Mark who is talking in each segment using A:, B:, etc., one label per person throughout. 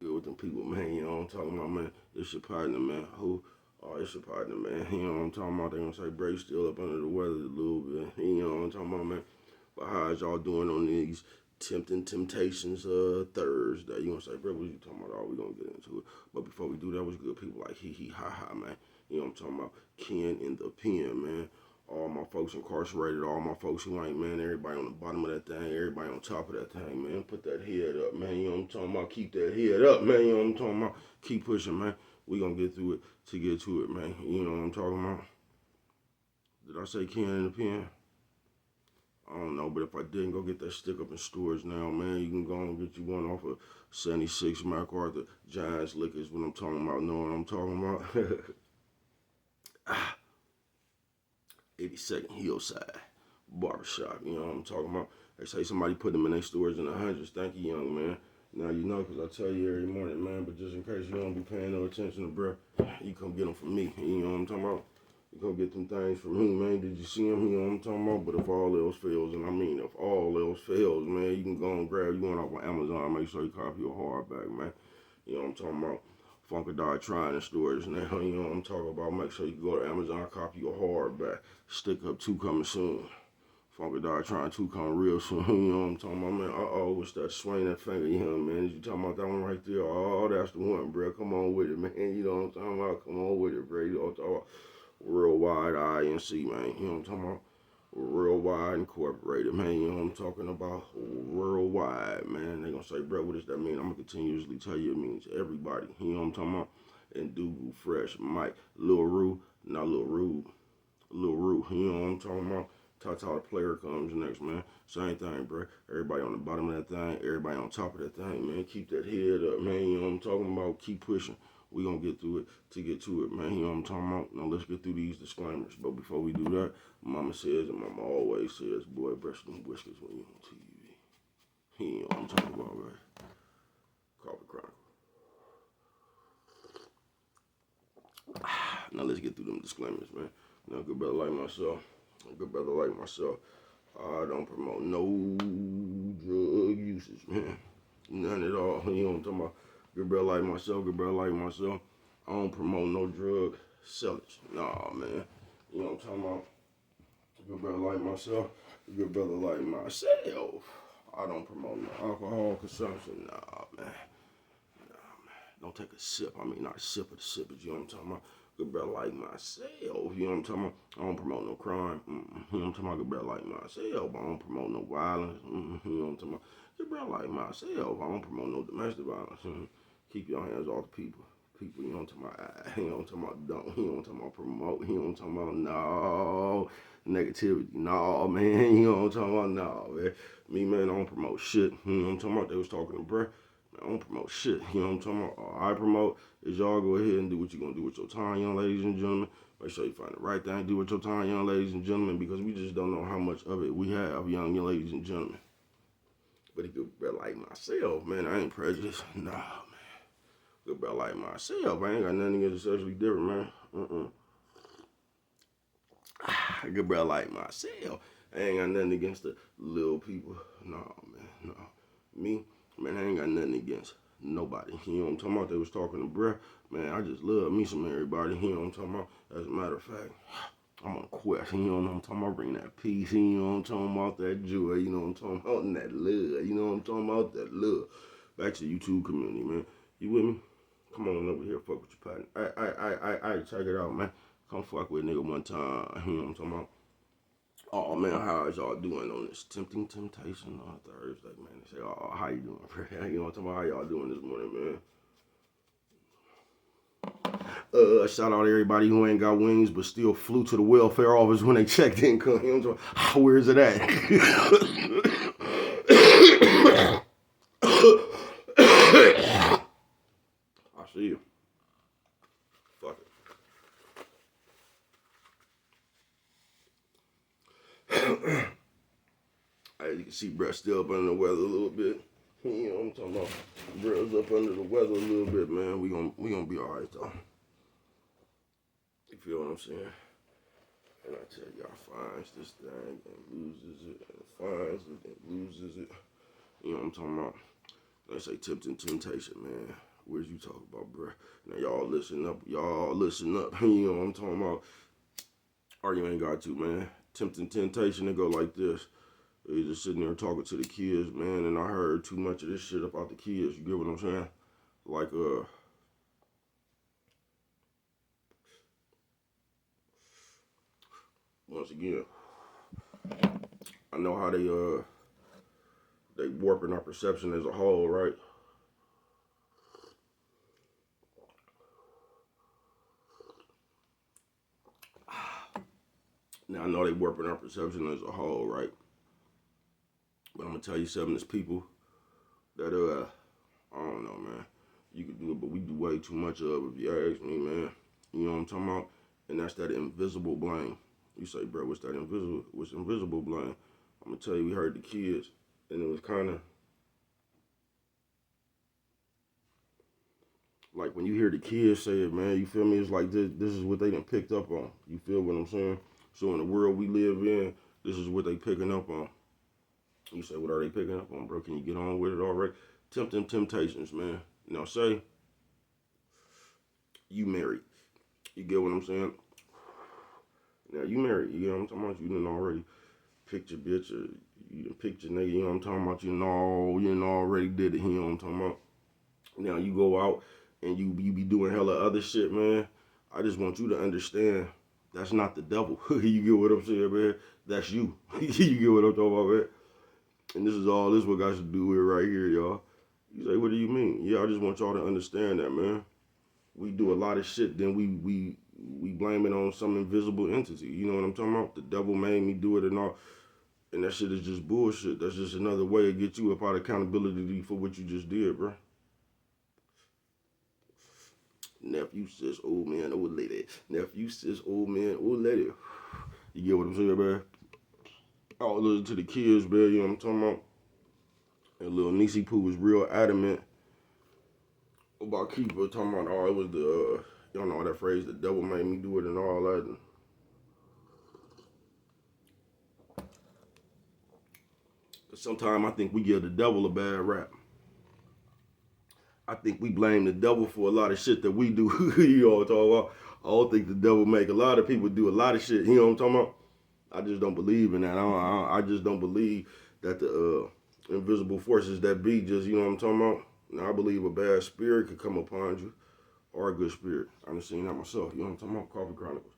A: Good with them people, man. You know what I'm talking about, man. It's your partner, man. Who? Oh, it's your partner, man. You know what I'm talking about. They gonna say Bray still up under the weather a little bit. You know what I'm talking about, man. But how's y'all doing on these tempting temptations Thursday? You gonna say, bro, what you talking about? Oh, we gonna get into it. But before we do that, was good people like hee hee ha ha, man. You know what I'm talking about? Ken in the pen, man. All my folks incarcerated, all my folks who ain't, man, everybody on the bottom of that thing, everybody on top of that thing, man. Put that head up, man. You know what I'm talking about? Keep that head up, man. You know what I'm talking about? Keep pushing, man. We gonna get through it to get to it, man. You know what I'm talking about? Did I say Ken in the pen? I don't know, but if I didn't, go get that stick up in stores now, man. You can go and get you one off of 76 MacArthur Giants Liquors. What I'm talking about, know what I'm talking about? 82nd Hillside Barbershop. You know what I'm talking about? They say somebody put them in their stores in the hundreds. Thank you, young man. Now you know, because I tell you every morning, man. But just in case you don't be paying no attention to bro, you come get them from me. You know what I'm talking about? You come get them things from me, man. Did you see them? You know what I'm talking about? But if all else fails, and I mean if all else fails, man, you can go and grab you one off of Amazon. Make sure you copy your hardback, man. You know what I'm talking about? Funkadot trying in stores now. You know what I'm talking about? Make sure you go to Amazon, copy your hardback. Stick Up 2 coming soon. Funkadot trying 2 come real soon. You know what I'm talking about, man? What's that? Swing that finger, you know, man. Is you talking about that one right there? Oh, that's the one, bro. Come on with it, man. You know what I'm talking about? Come on with it, bro. You know what I'm talking about? Worldwide INC, man. You know what I'm talking about? Worldwide Incorporated, man. You know what I'm talking about? Worldwide, man. They gonna say, bro, what does that mean? I'm gonna continuously tell you it means everybody. You know what I'm talking about? And Dougal, Fresh, Mike, Lil Rue, not Lil Rude, Lil Rue. You know what I'm talking about? Tata the player comes next, man. Same thing, bro. Everybody on the bottom of that thing, everybody on top of that thing, man. Keep that head up, man. You know what I'm talking about? Keep pushing. We gonna get through it to get to it, man. You know what I'm talking about? Now let's get through these disclaimers. But before we do that, mama says and mama always says, boy, brush them whiskers when you on TV. You know what I'm talking about, right? Coffee Chronicle. Now let's get through them disclaimers, man. Now, good brother like myself, I don't promote no drug usage, man. None at all. You know what I'm talking about? Good brother like myself, I don't promote no drug sellers. Nah, man. You know what I'm talking about? Good brother like myself, I don't promote no alcohol consumption. Nah, man. Don't take a sip. I mean, not a sip of the sip, but you know what I'm talking about? Good brother like myself. You know what I'm talking about? I don't promote no crime. You know what I'm talking about? Good brother like myself. I don't promote no violence. You know what I'm talking about? Good brother like myself. I don't promote no domestic violence. Keep your hands off the people. People, you know what I'm talking about? You know what I'm talking about? Don't. You know what I'm talking about? Promote. You know what I'm talking about? No. Negativity. No, man. You know what I'm talking about? No, man. Me, man, I don't promote shit. You know what I'm talking about? They was talking to bruh. I don't promote shit. You know what I'm talking about? All I promote is y'all go ahead and do what you're going to do with your time, young ladies and gentlemen. Make sure you find the right thing to do with your time, young ladies and gentlemen, because we just don't know how much of it we have, young ladies and gentlemen. But it could be like myself, man. I ain't prejudiced. Nah, man. Good be like myself. I ain't got nothing against sexually different, man. Good be like myself. I ain't got nothing against the little people. No, man. No. Me, man, I ain't got nothing against nobody. You know what I'm talking about? They was talking to bruh. Man, I just love me some everybody. You know what I'm talking about? As a matter of fact, I'm on a quest. You know what I'm talking about? Bring that peace. You know what I'm talking about? That joy. You know what I'm talking about? And that love. You know what I'm talking about? That love. Back to the YouTube community, man. You with me? Come on over here, fuck with your partner. I check it out, man. Come fuck with a nigga one time. You know what I'm talking about? Oh man, how is y'all doing on this tempting temptation on Thursday, man? They say, oh, how you doing, bro? You know what I'm talking about? How y'all doing this morning, man? Shout out to everybody who ain't got wings but still flew to the welfare office when they checked in. You know what I'm talking about? Where's it at? I see you. Fuck it. As you can see, bruh still up under the weather a little bit. You know what I'm talking about? Bruh's up under the weather a little bit, man. We gonna be alright though. You feel what I'm saying? And I tell y'all, finds this thing and loses it, and finds it and loses it. You know what I'm talking about? They say tempting temptation, man. Where's you talking about, bruh? Now y'all listen up. Y'all listen up. You know what I'm talking about? Or you ain't got to, man. Tempting temptation to go like this. They just sitting there talking to the kids, man, and I heard too much of this shit about the kids. You get what I'm saying? Like, once again, I know how they warping our perception as a whole, right? Now I know they warping our perception as a whole, right? But I'm gonna tell you something. There's people that I don't know, man. You could do it, but we do way too much of it. If you ask me, man, you know what I'm talking about? And that's that invisible blame. You say, bro, what's that invisible? What's invisible blame? I'm gonna tell you, we heard the kids, and it was kind of like when you hear the kids say it, man. You feel me? It's like this is what they done picked up on. You feel what I'm saying? So in the world we live in, this is what they picking up on. You say, what are they picking up on, bro? Can you get on with it already? Tempting temptations, man. Now say you married. You get what I'm saying? Now you married. You know what I'm talking about? You done already picked your bitch or you done picked your nigga. You know what I'm talking about? You done already did it. You know what I'm talking about? Now you go out and you be doing hella other shit, man. I just want you to understand that's not the devil. You get what I'm saying, man? That's you. You get what I'm talking about, man? And this is what guys should do with right here, y'all. You say, what do you mean? Yeah, I just want y'all to understand that, man. We do a lot of shit, then we blame it on some invisible entity. You know what I'm talking about? The devil made me do it and all. And that shit is just bullshit. That's just another way to get you up out of accountability for what you just did, bro. Nephew, sis, old man, old lady. Nephew, sis, old man, old lady. You get what I'm saying, man? I'll listen to the kids, man. You know what I'm talking about? And little Nisi Poo was real adamant about Keeper, talking about, oh, it was the, y'all know that phrase, the devil made me do it and all that. And sometimes I think we give the devil a bad rap. I think we blame the devil for a lot of shit that we do. You know what I'm talking about? I don't think the devil make a lot of people do a lot of shit. You know what I'm talking about? I just don't believe in that. I just don't believe that the invisible forces that be just, you know what I'm talking about? Now, I believe a bad spirit could come upon you or a good spirit. I've seen that myself. You know what I'm talking about? Coffee Chronicles.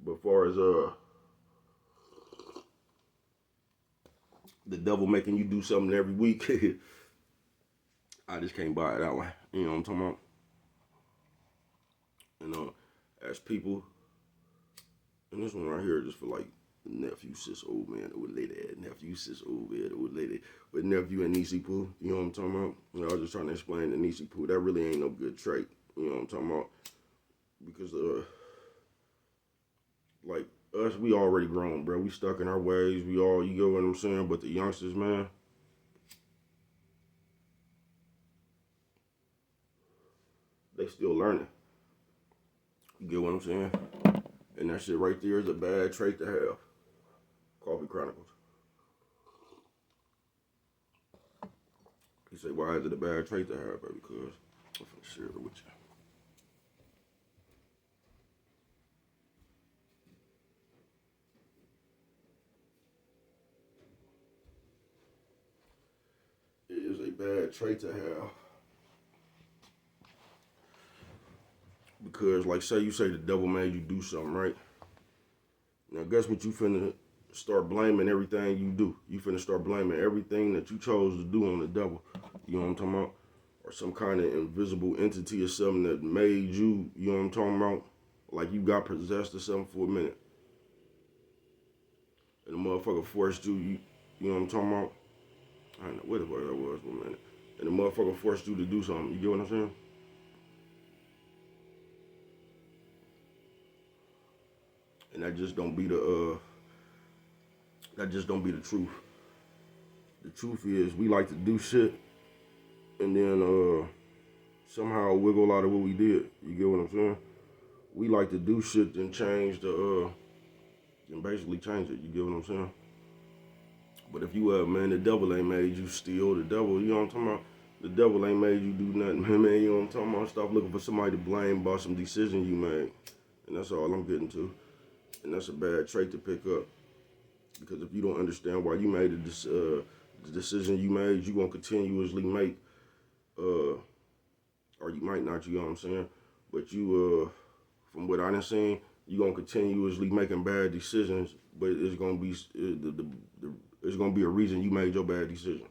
A: But as far as the devil making you do something every week, I just can't buy it that way. You know what I'm talking about? You know, as people, and this one right here just for like nephew, sis, old man, old lady, nephew, sis, old man, old lady, with nephew and Nisi Poo. You know what I'm talking about? You know, I was just trying to explain to Nisi Poo that really ain't no good trait. You know what I'm talking about? Because like us, we already grown, bro. We stuck in our ways. We all, you get what I'm saying? But the youngsters, man, they still learning. You get what I'm saying? And that shit right there is a bad trait to have. Coffee Chronicles. You say, why is it a bad trait to have, bro? Because I'm finna share it with you. It is a bad trait to have. Because, like, say you say the devil made you do something, right? Now, guess what you finna start blaming everything you do? You finna start blaming everything that you chose to do on the devil. You know what I'm talking about? Or some kind of invisible entity or something that made you, you know what I'm talking about? Like you got possessed or something for a minute. And the motherfucker forced you know what I'm talking about? I don't know where the fuck that was for a minute. And the motherfucker forced you to do something. You get what I'm saying? And that just don't be the truth. The truth is we like to do shit and then somehow wiggle out of what we did. You get what I'm saying? We like to do shit and change and basically change it. You get what I'm saying? But if you man, the devil ain't made you steal. The devil, you know what I'm talking about? The devil ain't made you do nothing, man. You know what I'm talking about? Stop looking for somebody to blame about some decision you made. And that's all I'm getting to. And that's a bad trait to pick up. Because if you don't understand why you made the decision you made, you're going to continuously make, or you might not, you know what I'm saying? But from what I done seen, you're going to continuously making bad decisions, but it's going to be, it's going to be a reason you made your bad decision.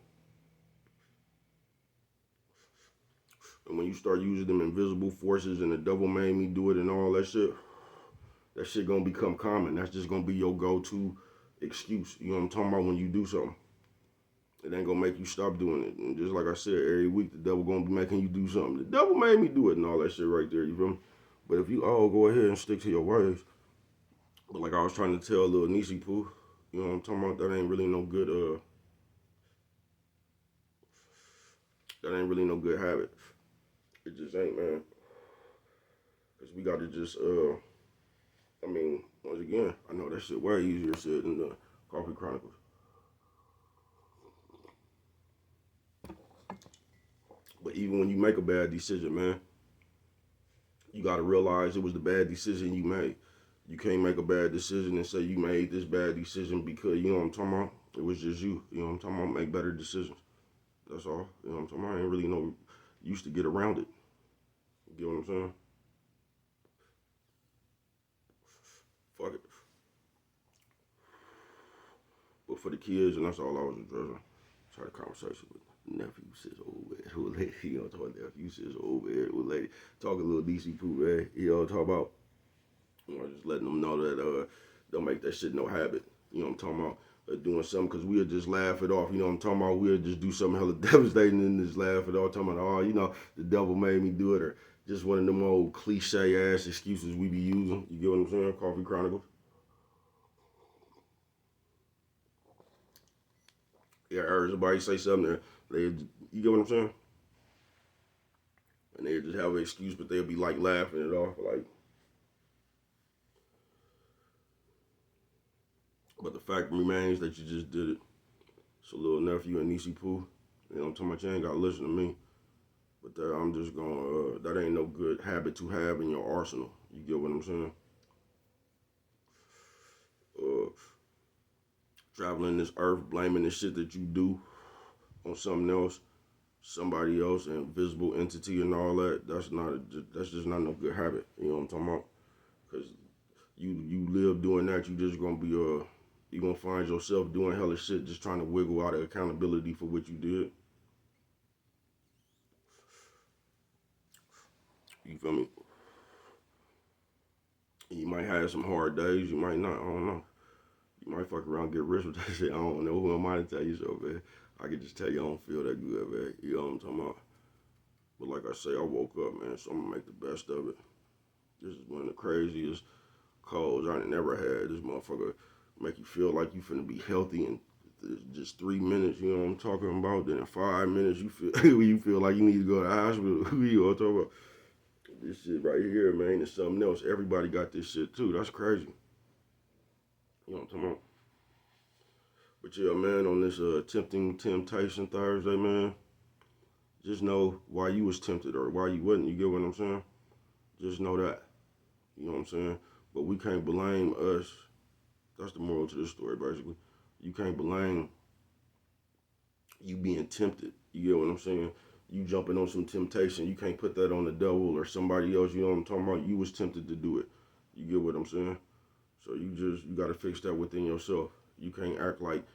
A: And when you start using them invisible forces and the devil made me do it and all that shit gonna become common. That's just gonna be your go-to excuse. You know what I'm talking about when you do something. It ain't gonna make you stop doing it. And just like I said, every week the devil gonna be making you do something. The devil made me do it and all that shit right there, you feel me? But if you go ahead and stick to your ways. But like I was trying to tell little Nisi Poo, you know what I'm talking about? That ain't really no good habit. It just ain't, man. Cause we gotta just once again, I know that shit way easier said than the Coffee Chronicles. But even when you make a bad decision, man, you gotta realize it was the bad decision you made. You can't make a bad decision and say you made this bad decision because, you know what I'm talking about? It was just you. You know what I'm talking about? Make better decisions. That's all. You know what I'm talking about? I ain't really used to get around it. You get what I'm saying? Fuck it. But for the kids, and that's all I was addressing. Try the conversation with nephew, sis, old man, old lady. You know, talk nephew, sis, old man, old lady. Talk a little DC Pooh, man. You know, talk about, just letting them know that don't make that shit no habit. You know what I'm talking about? Doing something because we'll just laugh it off. You know what I'm talking about? We'll just do something hella devastating and just laugh it off. Talking about, the devil made me do it, or just one of them old cliche ass excuses we be using. You get what I'm saying? Coffee Chronicles. Yeah, I heard somebody say something there. You get what I'm saying? And they just have an excuse, but they'll be like laughing it off, like. But the fact remains that you just did it. So little nephew and Nisi Poo, you know, I'm talking about you ain't gotta listen to me. But I'm just gonna, that ain't no good habit to have in your arsenal. You get what I'm saying? Uh, Traveling this earth, blaming the shit that you do on something else, somebody else, an invisible entity and all that. That's just not no good habit. You know what I'm talking about? Because you live doing that, you just gonna be you gonna find yourself doing hella shit, just trying to wiggle out of accountability for what you did. You feel me? You might have some hard days, you might not. I don't know. You might fuck around and get rich with that shit. I don't know. Who am I to tell you so, man? I can just tell you I don't feel that good, man. You know what I'm talking about? But like I say, I woke up, man, so I'm gonna make the best of it. This is one of the craziest colds I never had. This motherfucker make you feel like you finna be healthy in just 3 minutes. You know what I'm talking about? Then in 5 minutes, you feel you feel like you need to go to the hospital. You know what I'm talking about? This shit right here, man, is something else. Everybody got this shit too. That's crazy. You know what I'm talking about? But yeah, man, on this tempting temptation Thursday, man, just know why you was tempted or why you wasn't. You get what I'm saying? Just know that. You know what I'm saying? But we can't blame us. That's the moral to this story, basically. You can't blame you being tempted. You get what I'm saying? You jumping on some temptation. You can't put that on the devil or somebody else. You know what I'm talking about? You was tempted to do it. You get what I'm saying? So you got to fix that within yourself. You can't act like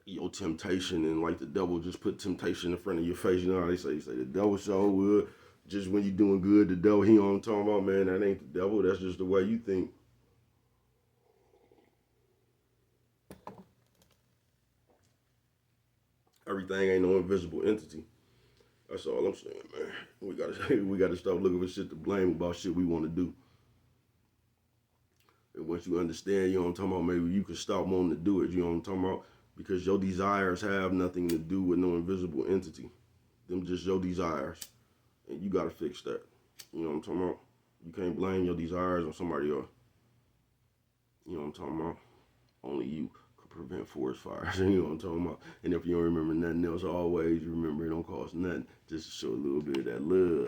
A: your temptation and like the devil just put temptation in front of your face. You know how they say the devil so good. Just when you doing good, the devil, you know what I'm talking about, man. That ain't the devil. That's just the way you think. Everything ain't no invisible entity. That's all I'm saying, man. We gotta stop looking for shit to blame about shit we want to do. And once you understand, you know what I'm talking about, maybe you can stop wanting to do it. You know what I'm talking about? Because your desires have nothing to do with no invisible entity. Them just your desires. And you gotta fix that. You know what I'm talking about? You can't blame your desires on somebody else. You know what I'm talking about? Only you could prevent forest fires. You know what I'm talking about? And if you don't remember nothing else, always remember it don't cost nothing. Just to show a little bit of that love.